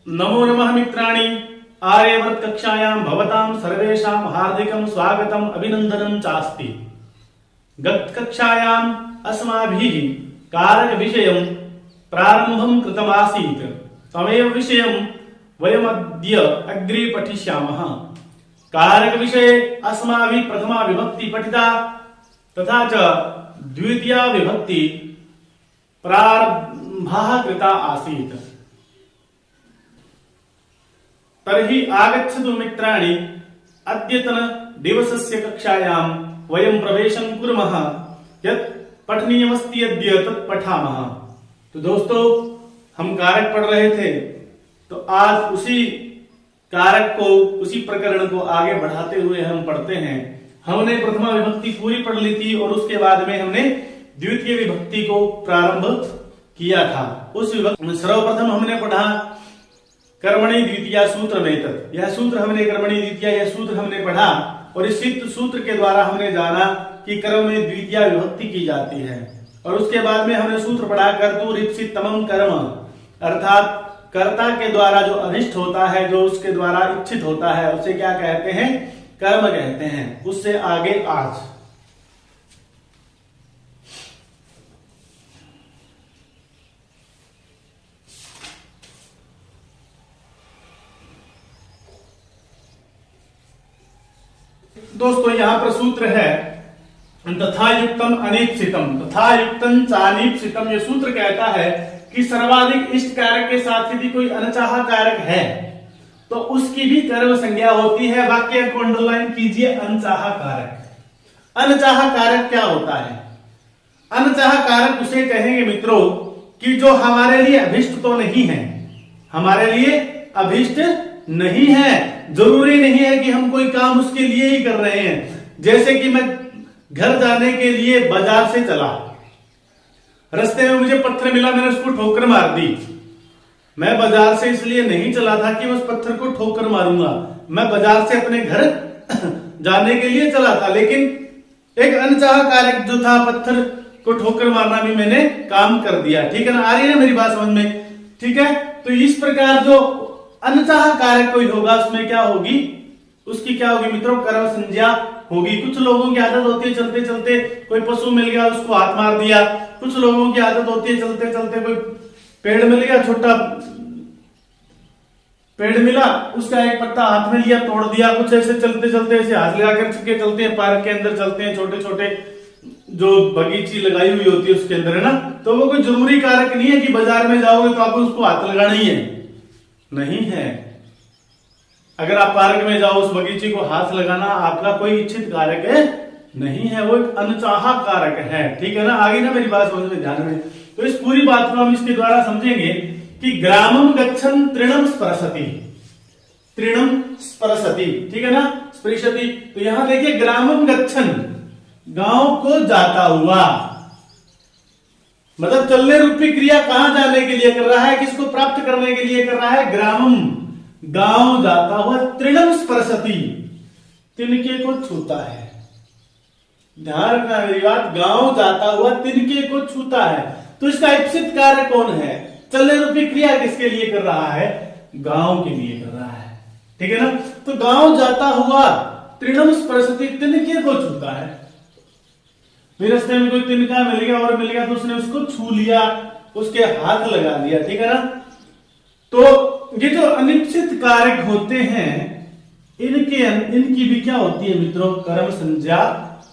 नमो नमः मित्राणि। आर्यवर्त कक्षायां भवतां सर्वेषां हार्दिकं स्वागतम् अभिनन्दनं चास्ति। गत कक्षायाम् अस्माभिः कारक विषयं प्रारम्भं कृतमासीत्। तमेव विषयं वयमद्य अग्रे पठिष्यामः। कारक विषये अस्माभिः प्रथमा विभक्ति पठिता तथा च द्वितीया विभक्ति प्रारम्भः कृता आसीत्। तर्हि आगच्छतु मित्राणि, अद्यतन दिवसस्य कक्षायां वयं प्रवेशं कुर्मः। यत् पठनीयमस्ति अद्य तत् पठामः। तो दोस्तों, हम कारक पढ़ रहे थे, तो आज उसी कारक को, उसी प्रकरण को आगे बढ़ाते हुए हम पढ़ते हैं। हमने प्रथमा विभक्ति पूरी पढ़ ली थी और उसके बाद में हमने द्वितीय विभक्ति को प्रारंभ किया था। उस विभक्ति सर्वप्रथम हमने पढ़ा कर्मणि द्वितीया सूत्र में तत्। यह सूत्र हमने कर्मणि द्वितीया, यह सूत्र हमने पढ़ा और इस सूत्र के द्वारा हमने जाना कि कर्म में द्वितीया विभक्ति की जाती है। और उसके बाद में हमने सूत्र पढ़ा कर्तुरीप्सितमं कर्म, अर्थात कर्ता के द्वारा जो अनिष्ट होता है, जो उसके द्वारा इच्छित होता है, उसे क्या कहते हैं? कर्म कहते हैं। उससे आगे आज दोस्तों, यहां पर सूत्र है तथा युक्तम अनीप्सितम, तथा युक्तम चानीप्सितम। यह सूत्र कहता है कि सर्वाधिक इष्ट कारक के साथ यदि कोई अनचाहा कारक है तो उसकी भी कर्म संज्ञा होती है। वाक्य को अंडरलाइन कीजिए, अनचाहा कारक। अनचाहा कारक क्या होता है? अनचाहा कारक उसे कहेंगे मित्रों कि जो हमारे लिए अभिष्ट तो नहीं है, हमारे लिए अभिष्ट नहीं है। जरूरी नहीं है कि हम कोई काम उसके लिए ही कर रहे हैं। जैसे कि मैं घर जाने के लिए बाजार से चला, रास्ते में मुझे पत्थर मिला, मैंने उसको ठोकर मार दी। मैं बाजार से इसलिए नहीं चला था कि मैं उस पत्थर को ठोकर मारूंगा, मैं बाजार से अपने घर जाने के लिए चला था। लेकिन एक अनचाहा कारक जो था, पत्थर को ठोकर मारना भी मैंने काम कर दिया। ठीक है ना? आ रही है ना मेरी बात समझ में? ठीक है। तो इस प्रकार जो अनचाहा कारक कोई होगा, उसमें क्या होगी? उसकी क्या होगी मित्रों? कर्म संज्ञा होगी। कुछ लोगों की आदत होती है चलते चलते कोई पशु मिल गया, उसको हाथ मार दिया। कुछ लोगों की आदत होती है चलते चलते कोई पेड़ मिल गया, छोटा पेड़ मिला, उसका एक पत्ता हाथ में लिया, तोड़ दिया। कुछ ऐसे चलते चलते ऐसे हाथ लगाकर के चलते हैं, पार्क के अंदर चलते हैं, छोटे छोटे जो बगीची लगाई हुई होती है उसके अंदर, है ना? तो वो कोई जरूरी कारक नहीं है कि बाजार में जाओगे तो आपको उसको हाथ लगाना ही है, नहीं है। अगर आप पार्क में जाओ, उस बगीचे को हाथ लगाना आपका कोई इच्छित कारक है नहीं है, वो एक अनचाहा कारक है। ठीक है ना? आगे ना मेरी बात समझ में, ध्यान में। तो इस पूरी बात को हम इसके द्वारा समझेंगे कि ग्रामम गच्छन् तृणम स्पृशति, तृणम स्पृशति। ठीक है ना? स्पृशति। तो यहां देखिए, ग्रामम गच्छन्, गांव को जाता हुआ, मतलब चलने रूपी क्रिया कहां जाने के लिए कर रहा है? किसको प्राप्त करने के लिए कर रहा है? ग्रामम, गांव जाता हुआ। तृणम स्पृशति, तिनके को छूता है। ध्यान रखना मेरी बात, गांव जाता हुआ तिनके को छूता है। तो इसका इप्सित कार्य कौन है? चलने रूपी क्रिया किसके लिए कर रहा है? गांव के लिए कर रहा है। ठीक है ना? तो गांव जाता हुआ तृणम स्पृशति, तिनके को छूता है। रास्ते में कोई तिनका मिल गया और मिल गया तो उसने उसको छू लिया, उसके हाथ लगा लिया। ठीक है ना? तो ये जो अनिश्चित कारक होते हैं, इनकी भी क्या होती है मित्रों? कर्म संज्ञा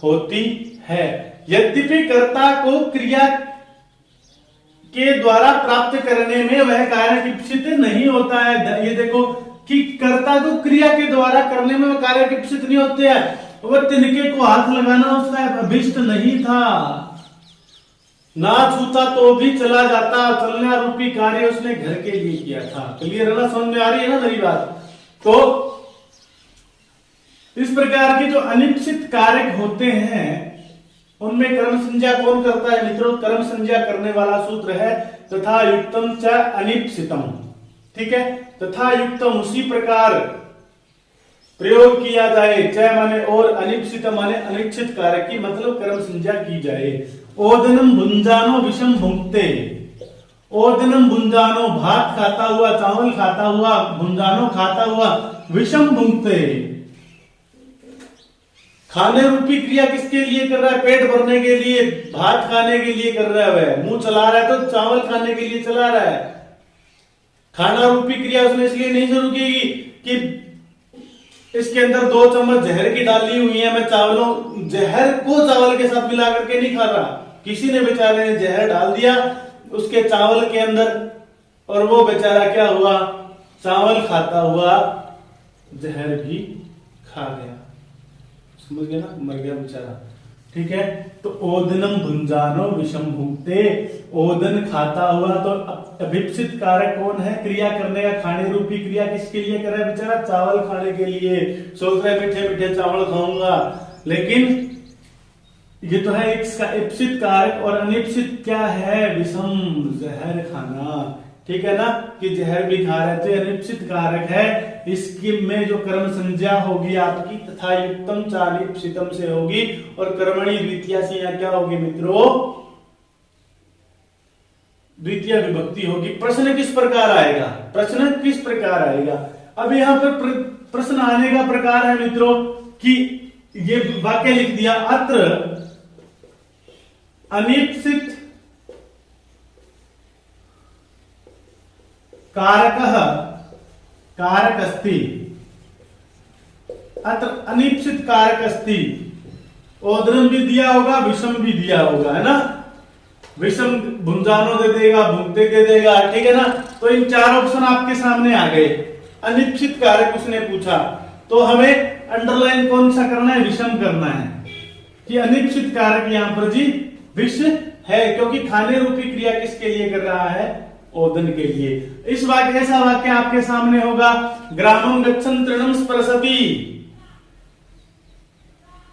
होती है। यद्यपि कर्ता को क्रिया के द्वारा प्राप्त करने में वह कारक इप्सित नहीं होता है। ये देखो कि कर्ता को क्रिया के द्वारा करने में वह कारक इप्सित नहीं होते हैं। वह तिनके को हाथ लगाना उसका अभिष्ट नहीं था, ना छूता तो भी चला जाता। चलना रूपी कार्य उसने घर के लिए किया था। क्लियर है ना? समझ में आ रही है ना मेरी बात? तो इस प्रकार के जो अनिश्चित कारक होते हैं उनमें कर्म संज्ञा कौन करता है मित्रों? कर्म संज्ञा करने वाला सूत्र है तथा युक्तम च अनिप्सितम। ठीक है? तथा युक्तम उसी प्रकार प्रयोग किया जाए, च माने और, अनिप्सित माने अनिश्चित कारक की मतलब कर्म संज्ञा की जाए। ओदनम भुंजानो विषम भुंक्ते, ओदनम भुंजानो, भात खाता हुआ, चावल खाता हुआ, भुंजानो खाता हुआ, विषम भुंगते। खाने रूपी क्रिया किसके लिए कर रहा है? पेट भरने के लिए, भात खाने के लिए कर रहा है। वह मुंह चला रहा है तो चावल खाने के लिए चला रहा है। खाना रूपी क्रिया उसने इसलिए नहीं शुरू की कि इसके अंदर 2 चम्मच जहर की डाली हुई है, मैं जहर को चावल के साथ मिला करके नहीं खा रहा। किसी ने बेचारे ने जहर डाल दिया उसके चावल के अंदर और वो बेचारा क्या हुआ? चावल खाता हुआ जहर भी खा गया। समझ गया ना? मर गया बेचारा। ठीक है, तो ओदनम भुंजानो विषम भुंगते, ओदन खाता हुआ, तो अभिप्सित कारक कौन है? क्रिया करने का, खाने रूपी क्रिया किसके लिए कर रहा है बेचारा? चावल खाने के लिए। सोच रहा है मीठे मीठे चावल खाऊंगा, लेकिन ये तो है एक इप्सित कारक, और अनिप्सित क्या है? विषम, जहर खाना। ठीक है ना, कि जहर भी खा रहे थे, अनिप्सित कारक है। इसकी में जो कर्म संज्ञा होगी आपकी तथा युक्तम चालिप्सितम से होगी, और कर्मणि द्वितीया से यहाँ क्या होगी मित्रों? द्वितीय विभक्ति होगी। प्रश्न किस प्रकार आएगा? प्रश्न किस प्रकार आएगा? अब यहाँ पर प्रश्न आने का प्रकार है मित्रों कि ये वाक्य लिख दिया, अत्र अनिप्सित कारक अस्ति, अत्र अनिप्सित कारक अस्ति। ओदनम भी दिया होगा, विषम भी दिया होगा, है ना? विषम भुंजानो दे देगा, भुंगते दे देगा। ठीक है ना? तो इन 4 ऑप्शन आपके सामने आ गए। अनिप्सित कारक उसने पूछा, तो हमें अंडरलाइन कौन सा करना है? विषम करना है कि अनिप्सित कारक यहां पर जी विष है, क्योंकि खाने रूपी क्रिया किसके लिए कर रहा है? ओदन के लिए। इस वाक्य, ऐसा वाक्य आपके सामने होगा, ग्रामम गच्छन् तृणम स्पृशति।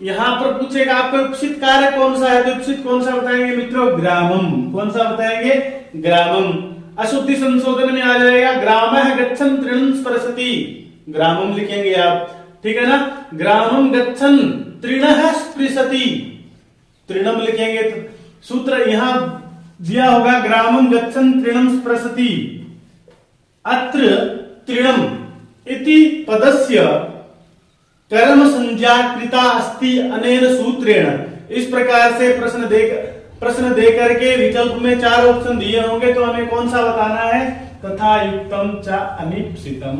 यहां पर पूछेगा आपका उपसित कारक कौन सा है, तो उपसित कौन सा बताएंगे मित्रों? ग्रामम। कौन सा बताएंगे? ग्रामम। अशुद्धि संशोधन में आ जाएगा, ग्रामः गच्छन् तृणं स्पृशति, ग्रामम लिखेंगे आप। ठीक है ना? ग्रामम गच्छन् तृणः स्पृशति, तृणम लिखेंगे। तो सूत्र यहां दिया होगा, ग्रामम गच्छन् तृणं स्पृशति, अत्र तृणम इति पदस्य कर्म संज्ञा कृता अस्ति अनेन सूत्रेण। इस प्रकार से प्रश्न दे करके विकल्प में 4 ऑप्शन दिए होंगे, तो हमें कौन सा बताना है? तथा युक्तम च अनिप्सितम।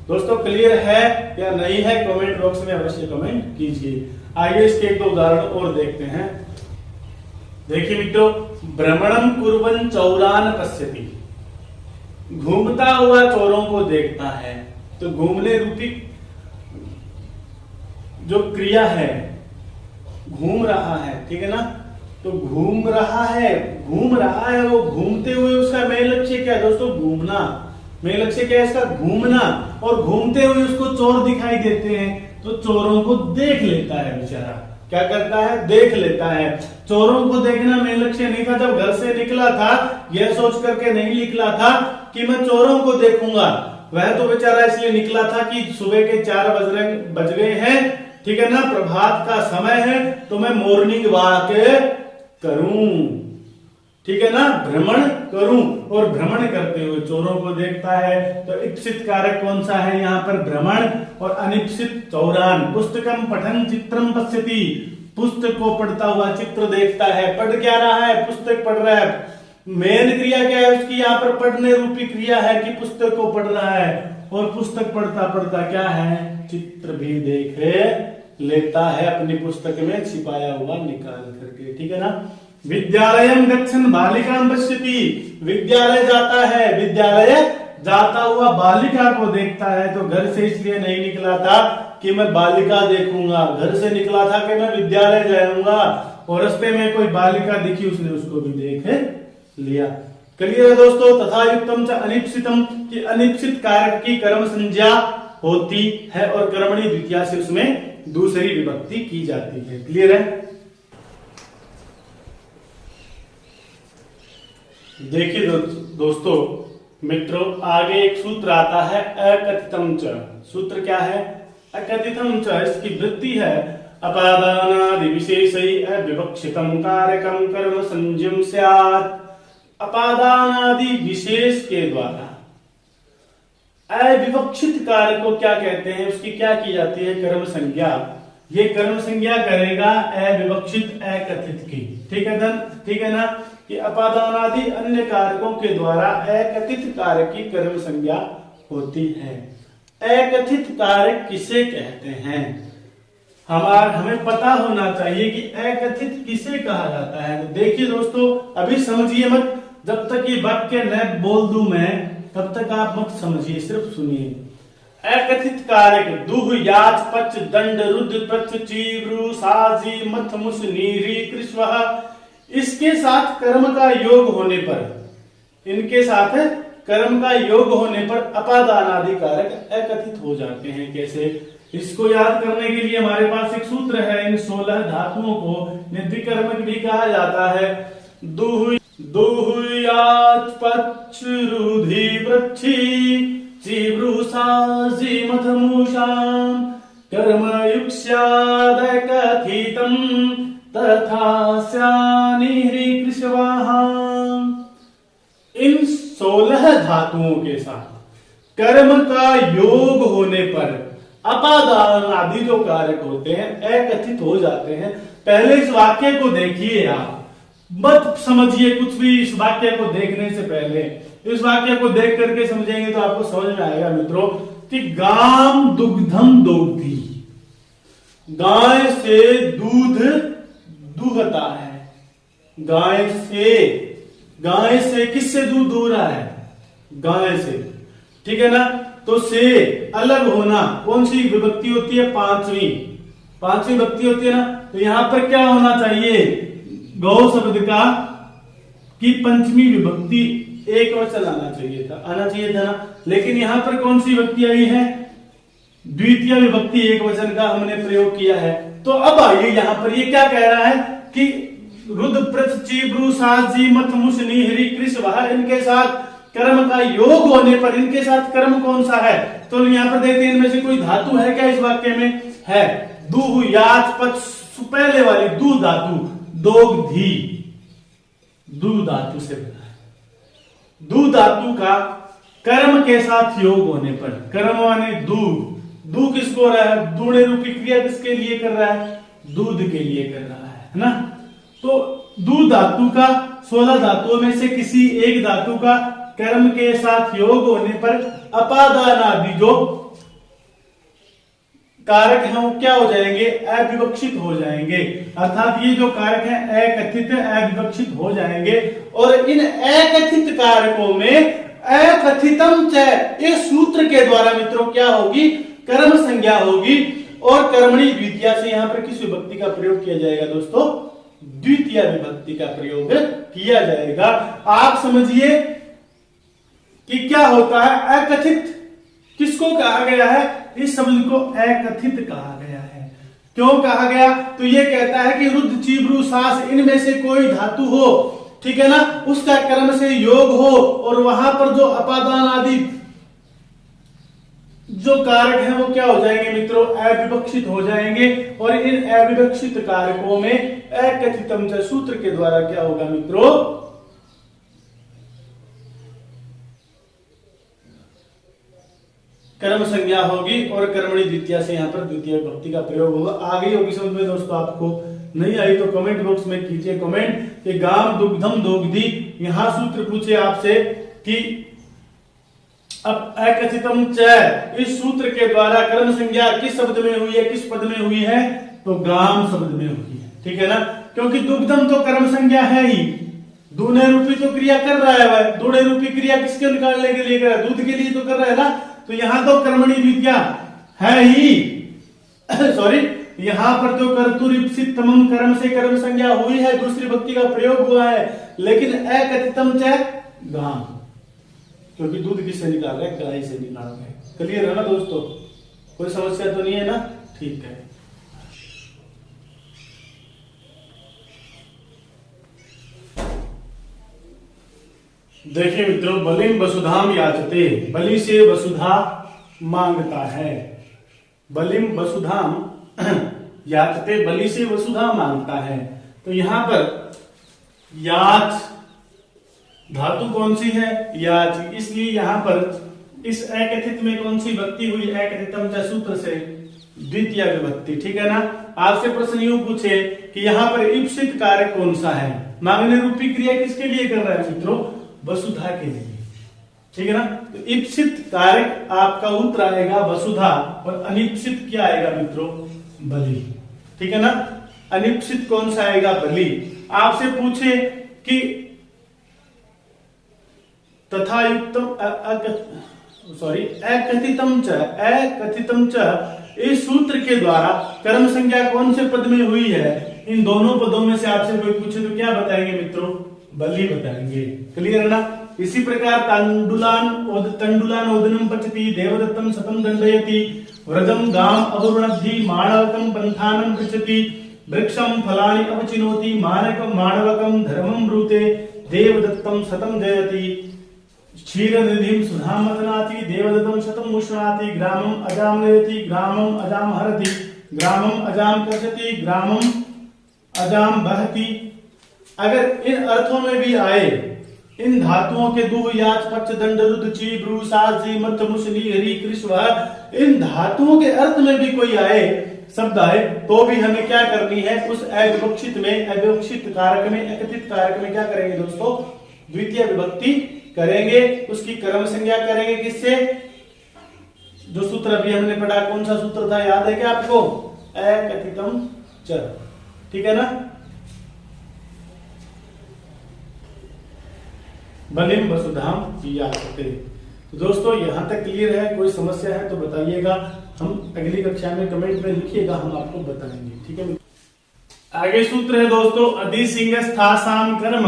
दोस्तों क्लियर है या नहीं है? कमेंट बॉक्स में अवश्य कमेंट कीजिए। आइए इसके 1-2 उदाहरण और देखते हैं। देखिए मित्रों, भ्रमणम कुर्वन् चौरान पश्यति, घूमता हुआ चोरों को देखता है। तो घूमने रूपी जो क्रिया है, घूम रहा है, ठीक है ना? तो घूम रहा है, वो घूमते हुए उसका मेन लक्ष्य क्या है दोस्तों? घूमना। मेन लक्ष्य क्या है इसका? घूमना। और घूमते हुए उसको चोर दिखाई देते हैं, तो चोरों को देख लेता है बेचारा। क्या करता है? देख लेता है। चोरों को देखना मेन लक्ष्य नहीं था। जब घर से निकला था, यह सोच करके नहीं निकला था कि मैं चोरों को देखूंगा। वह तो बेचारा इसलिए निकला था कि सुबह के 4 बज गए हैं, ठीक है ना, प्रभात का समय है, तो मैं मॉर्निंग वॉक करूं, ठीक है ना, भ्रमण करूं। और भ्रमण करते हुए चोरों को देखता है। तो इप्सित कारक कौन सा है यहाँ पर? भ्रमण। और अनिप्सित चौरान। पुस्तकम पठन चित्रम पश्यति, पुस्तक को पढ़ता हुआ चित्र देखता है। पढ़ क्या रहा है? पुस्तक पढ़ रहा है। मेन क्रिया क्या है उसकी? यहाँ पर पढ़ने रूपी क्रिया है कि पुस्तक को पढ़ रहा है। और पुस्तक पढ़ता पढ़ता क्या है? चित्र भी देख लेता है, अपनी पुस्तक में छिपाया हुआ निकाल करके, ठीक है ना। विद्यालयम गच्छन् बालिकां पश्यति, विद्यालय जाता है, विद्यालय जाता हुआ बालिका को देखता है। तो घर से इसलिए नहीं निकला था कि मैं बालिका देखूंगा, घर से निकला था कि मैं विद्यालय जाऊंगा। और रास्ते में कोई बालिका दिखी, उसने उसको भी देख लिया। क्लियर है दोस्तों? तथा युक्तम च अनिप्सितम, कि अनिप्सित कारक की कर्म संज्ञा होती है और कर्मणि द्वितीया से उसमें दूसरी विभक्ति की जाती है। क्लियर है? देखिए दोस्तों मित्रों, आगे एक सूत्र आता है अकथितम च। सूत्र क्या है? अकथितम च, इसकी वृत्ति है अपादानादि विशेषै अविवक्षितम कारकम कर्म संज्ञम स्यात्। अपादानादि विशेष के द्वारा अविवक्षित कार्य को क्या कहते हैं, उसकी क्या की जाती है, कर्म संज्ञा। ये कर्म संज्ञा करेगा अविवक्षित अकथित की। ठीक है धन, ठीक है ना, कि अपादानादि अन्य कारकों के द्वारा अकथित कार्य की कर्म संज्ञा होती है। अकथित कार्य किसे कहते हैं, हमें पता होना चाहिए कि अकथित किसे कहा जाता है। तो देखिए दोस्तों, अभी समझिए मत, जब तक ये वाक्य न बोल दूं मैं तब तक आप मत समझिए, सिर्फ सुनिए। अकथित कारक दुह याच पच दंड रुद्र प्रथ चीव्रू साजी मथ मुस नीरी कृष्व, इसके साथ कर्म का योग होने पर, इनके साथ कर्म का योग होने पर अपादानादि कारक अकथित हो जाते हैं। कैसे, इसको याद करने के लिए हमारे पास एक सूत्र है। इन 16 धातुओं को निर्विकर्मक भी कहा जाता है। दुह याच पच रुधि वृक्षी चीव्रू साजी मथ मूषाम कर्म युक्ष्याद कथितम तथा स्यानिह्री कृष्वाहाम। इन 16 धातुओं के साथ कर्म का योग होने पर अपादान आदि जो कारक होते हैं अकथित हो जाते हैं। पहले इस वाक्य को देखिए, आप मत समझिए कुछ भी। इस वाक्य को देखने से पहले इस वाक्य को देख करके समझेंगे तो आपको समझ में आएगा मित्रों कि गाम दुग्धम दोग्धी, गाय से दूध दूहता है। गाय से किससे दूध दूह रहा है, गाय से। ठीक है ना, तो से अलग होना कौन सी विभक्ति होती है, पांचवी विभक्ति होती है ना। तो यहां पर क्या होना चाहिए, गौ शब्द का की पंचमी विभक्ति एक वचन आना चाहिए था ना। लेकिन यहां पर कौन सी विभक्ति आई है, द्वितीय विभक्ति एक वचन का हमने प्रयोग किया है। तो अब आइए यहां पर ये क्या कह रहा है कि रुद्र प्रथ चीव्रू साजी मथ मुस नीहरी कृष्व, इनके साथ कर्म का योग होने पर, इनके साथ कर्म कौन सा है, तो यहां पर देखते हैं इनमें से कोई धातु है क्या इस वाक्य में, है। दुह याच पच, पहले वाली दू धातु, दोग्धी, दू धातु से बना है। दू धातु का कर्म के साथ योग होने पर, कर्म माने दू किसको हो रहा है, दूणे रूपी क्रिया किसके लिए कर रहा है, दूध के लिए कर रहा है ना। तो दू धातु का 16 धातुओं में से किसी एक धातु का कर्म के साथ योग होने पर अपादान आदि जो कारक हैं वो क्या हो जाएंगे, अविवक्षित हो जाएंगे। अर्थात ये जो कारक हैं अकथित अविवक्षित हो जाएंगे। और इन अकथित कारकों में अकथितम च, इस सूत्र के द्वारा मित्रों क्या होगी, कर्म संज्ञा होगी। और कर्मणि द्वितीया से यहां पर किस विभक्ति का प्रयोग किया जाएगा दोस्तों, द्वितीय विभक्ति का प्रयोग किया जाएगा। आप समझिए कि क्या होता है, अकथित किसको कहा गया है, इस शब्द को अकथित कहा गया है। क्यों कहा गया, तो ये कहता है कि रुद्र चीव्रू सास, इनमें से कोई धातु हो, ठीक है ना, उसका कर्म से योग हो और वहां पर जो अपादान आदि जो कारक हैं वो क्या हो जाएंगे मित्रों, अविवक्षित हो जाएंगे। और इन अविवक्षित कारकों में अकथितम च सूत्र के द्वारा क्या होगा मित्रों, कर्म संज्ञा होगी। और कर्मणि द्वितीया से यहां पर द्वितीय विभक्ति का प्रयोग होगा। आ गई होगी समझ में दोस्तों, आपको नहीं आई तो कमेंट बॉक्स में कीजिए कमेंट कि गाम दुग्धम दोग्धी, यहां सूत्र पूछे आपसे कि अब अकथितम च, इस सूत्र के द्वारा कर्म संज्ञा किस शब्द में हुई है, किस पद में हुई है, तो गाम शब्द में हुई है। ठीक है ना, क्योंकि दुग्धम तो कर्म संज्ञा है ही, दूने रूपी तो क्रिया कर रहा है वह, दूने रूपी क्रिया किसके निकालने के लिए कर रहा है, दूध के लिए तो कर रहा है ना। तो यहां तो कर्मणि द्वितीया है ही सॉरी, यहां पर तो कर्तुरीप्सित तमम कर्म से कर्म संज्ञा हुई है, दूसरी भक्ति का प्रयोग हुआ है। लेकिन अकथितम च गाम, क्योंकि दूध किससे निकाल रहे हैं, गाय से निकाल रहे हैं। क्लियर है ना दोस्तों, कोई समस्या तो नहीं है ना, ठीक है। देखिए मित्रों, बलिम वसुधाम याचते, बलि से वसुधा मांगता है। बलिम वसुधाम याचते, बलि से वसुधा मांगता है। तो यहां पर याच धातु कौन सी है? याच। इसलिए यहाँ पर इस एकथित में कौन सी विभक्ति हुई? एकथितम च सूत्र से द्वितीय विभक्ति। ठीक है ना। आपसे प्रश्न यूं पूछे कि यहाँ पर ईप्सित कारक कौन सा है? मांगने रूपी क्रिया किसके लिए कर रहा है मित्रों? वसुधा के लिए। ठीक है ना। तो ईप्सित कारक आपका उत्तर आएगा वसुधा, और अनिप्सित क्या आएगा मित्रों? बलि। ठीक है ना। अनिप्सित कौन सा आएगा? बलि। आपसे पूछे कि तथा युक्तम एकथितम च इस सूत्र के द्वारा कर्म संज्ञा कौन से पद में हुई है? इन दोनों पदों में से आपसे कोई पूछे तो क्या बताएंगे मित्रों? बलि बताएंगे। क्लियर है ना। इसी प्रकार तंडुलान ओदनम पचति देवदत्तम सतम दंडयति व्रजम गाम अवरुणद्धि माणवकम पंथानम पृच्छति वृक्षम फलानि अवचिनोति माणवकम धर्मम ब्रूते देवदत्तम सतम जयति क्षीरनिधिं सुधाम मदनाति देवदत्तम शतम मुष्णाति ग्रामम अजाम नयति ग्रामम अजाम हरति ग्रामम अजाम कर्षति ग्रामम अजाम बहति। अगर इन अर्थों में भी आए, इन धातुओं के दुह याच पक्ष दंड रुद्र ची ब्रू साजी मत मुसली हरि कृष्व, इन धातुओं के अर्थ में भी कोई आए, शब्द आए, तो भी हमें क्या करनी है? उस अविवक्षित कारक में, एकथित कारक में क्या करेंगे दोस्तों? द्वितीय विभक्ति करेंगे, उसकी कर्म संज्ञा करेंगे। किससे? जो सूत्र अभी हमने पढ़ा, कौन सा सूत्र था? याद है क्या आपको? एकथितम च। ठीक है ना। बलिम वसुधाम याचते। तो दोस्तों यहां तक क्लियर है? कोई समस्या है तो बताइएगा, हम अगली कक्षा में कमेंट में लिखिएगा, हम आपको बताएंगे। ठीक है। आगे सूत्र है दोस्तों अधिसिंगस्थासाम कर्म।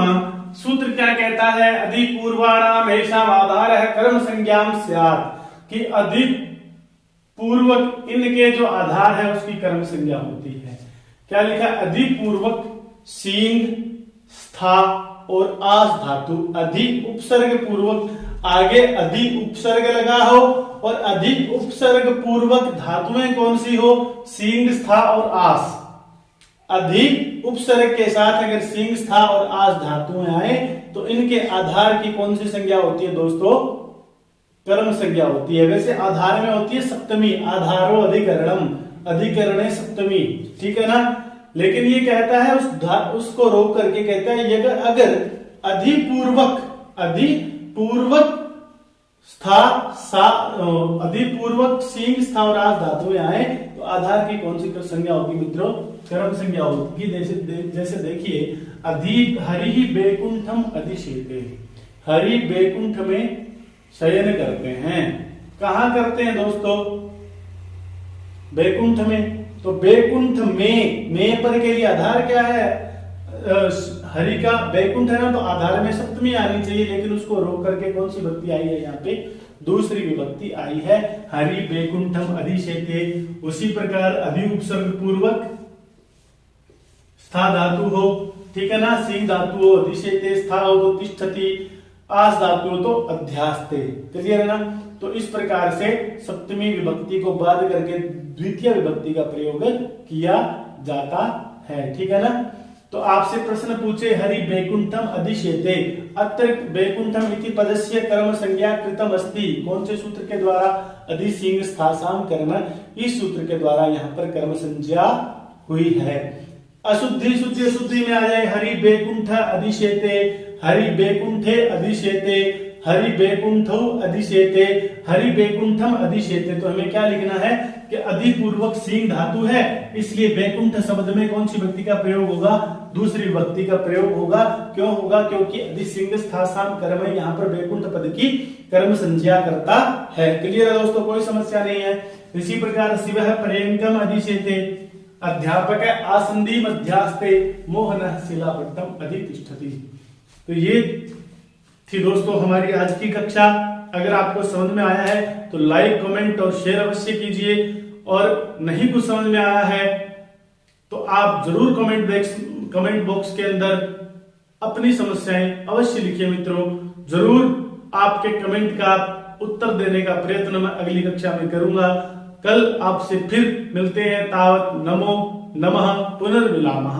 सूत्र क्या कहता है? अधिपूर्वाणाम ऐसा आधार है कर्म संज्ञाम स्यात्, कि अधिक पूर्वक इनके जो आधार है उसकी कर्म संज्ञा होती है। क्या लिखा? अधिपूर्वक सींग स्था और आस धातु, अधिक उपसर्ग पूर्वक आगे अधिक उपसर्ग लगा हो और अधिक उपसर्ग पूर्वक धातुएं कौन सी हो? सींग स्था और आस। अधिक उपसर्ग के साथ अगर सींग स्था और आस धातुएं आए तो इनके आधार की कौन सी संज्ञा होती है दोस्तों? कर्म संज्ञा होती है। वैसे आधार में होती है सप्तमी, आधारो अधिकरणम, अधिकरणे सप्तमी। ठीक है ना। लेकिन ये कहता है उसको रोक करके कहता है ये अगर अधिपूर्वक अधिपूर्वक सींग स्था और आस धातुएं आए तो आधार की कौन सी संज्ञा होगी मित्रों? कर्म संज्ञा होगी। जैसे देखिए हरि बैकुंठम अधिशेते, हरि बैकुंठ में शयन करते हैं। कहां करते हैं दोस्तों? बैकुंठ में। तो बैकुंठ में पर के लिए आधार क्या है? हरि का बैकुंठ है ना, तो आधार में सप्तमी आनी चाहिए, लेकिन उसको रोक करके कौन सी विभक्ति आई है? यहाँ पे दूसरी विभक्ति आई है, हरि बैकुंठम अधिशेते। उसी प्रकार अधि उपसर्ग पूर्वक स्था धातु हो, ठीक है ना, सिंह धातु हो अधिशेते, स्था हो तो तिष्ठति, आस धातु हो तो अध्यास्ते। क्लियर है ना। तो इस प्रकार से सप्तमी विभक्ति को बाद करके द्वितीय विभक्ति का प्रयोग किया जाता है। ठीक है ना। तो आपसे प्रश्न पूछे हरि बैकुंठम अधिशेते, अत्र बैकुंठम इति पदस्य कर्म संज्ञा कृतम अस्ति। कौन से सूत्र के द्वारा? अधिसिंग स्थासाम कर्म, इस सूत्र के द्वारा यहाँ पर कर्म संज्ञा हुई है। अशुद्धि शुद्धि शुद्धि में आ जाए हरि बैकुंठ अधिशेते, हरि बैकुंठे अधिशेते, हरि बैकुंठौ अधिशेते, हरि बैकुंठम अधिशेते। तो हमें क्या लिखना है कि अधिपूर्वक सींग धातु है, इसलिए बैकुंठ शब्द में कौन सी विभक्ति का प्रयोग होगा? दूसरी विभक्ति का प्रयोग होगा। क्यों होगा? क्योंकि अधिसिंग स्थासाम कर्म यहाँ पर बैकुंठ पद की कर्म संज्ञा करता है। क्लियर है दोस्तों? कोई समस्या नहीं है। इसी प्रकार शिवः पर्यंकम अधिशेते, अध्यापक आसंदी मध्यास्ते, मोहनः शिलापट्टम अधितिष्ठति। तो ये थी दोस्तों हमारी आज की कक्षा। अगर आपको समझ में आया है तो लाइक, कमेंट और शेयर अवश्य कीजिए, और नहीं कुछ समझ में आया है तो आप जरूर कमेंट बॉक्स के अंदर अपनी समस्याएं अवश्य लिखिए मित्रों। जरूर आपके कमेंट का उत्तर देने का प्रयत्न मैं अगली कक्षा में करूंगा। कल आपसे फिर मिलते हैं। तावत नमो नमः पुनर्मिलामः।